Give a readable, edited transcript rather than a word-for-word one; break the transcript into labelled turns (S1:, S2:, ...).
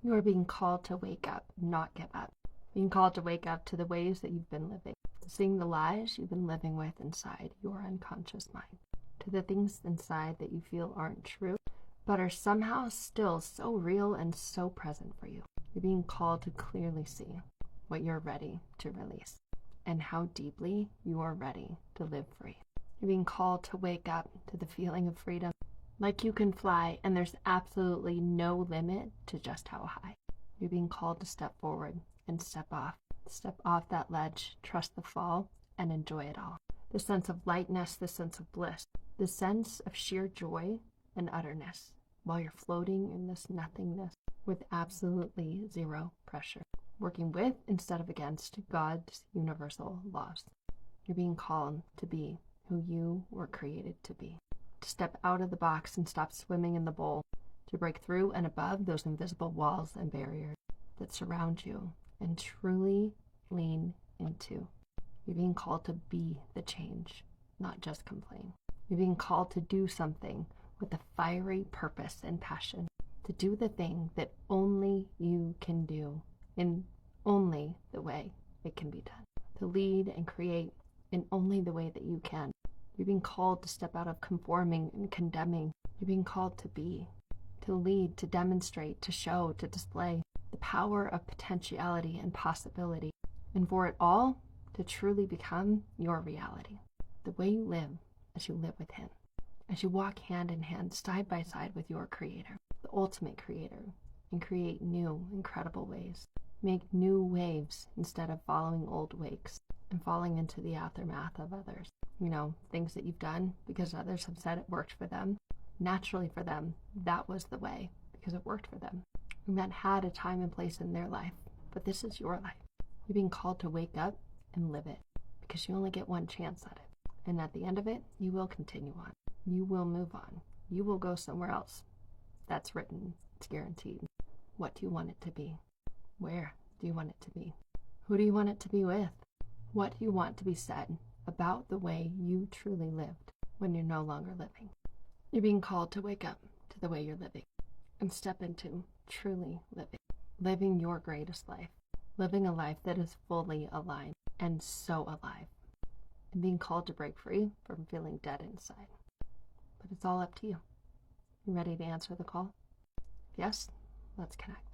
S1: You are being called to wake up, not give up. Being called to wake up to the ways that you've been living, to seeing the lies you've been living with inside your unconscious mind, to the things inside that you feel aren't true, but are somehow still so real and so present for you. You're being called to clearly see what you're ready to release and how deeply you are ready to live free. You're being called to wake up to the feeling of freedom, like you can fly and there's absolutely no limit to just how high. You're being called to step forward and step off that ledge, trust the fall, and enjoy it all. The sense of lightness, the sense of bliss, the sense of sheer joy and utterness while you're floating in this nothingness with absolutely zero pressure, working with instead of against God's universal laws. You're being called to be who you were created to be, to step out of the box and stop swimming in the bowl, to break through and above those invisible walls and barriers that surround you and truly lean into. You're being called to be the change, not just complain. You're being called to do something with a fiery purpose and passion, to do the thing that only you can do in only the way it can be done, to lead and create in only the way that you can. You're being called to step out of conforming and condemning. You're being called to be, to lead, to demonstrate, to show, to display the power of potentiality and possibility, and for it all to truly become your reality. The way you live as you live with Him, as you walk hand in hand, side by side with your Creator, the ultimate Creator, and create new, incredible ways. Make new waves instead of following old wakes and falling into the aftermath of others. Things that you've done because others have said it worked for them. Naturally for them, that was the way because it worked for them. And that had a time and place in their life, but this is your life. You're being called to wake up and live it because you only get one chance at it. And at the end of it, you will continue on. You will move on. You will go somewhere else. That's written. It's guaranteed. What do you want it to be? Where do you want it to be? Who do you want it to be with? What do you want to be said about the way you truly lived when you're no longer living? You're being called to wake up to the way you're living and step into truly living your greatest life, living a life that is fully aligned and so alive, and being called to break free from feeling dead inside. But it's all up to you. You ready to answer the call? If yes, let's connect.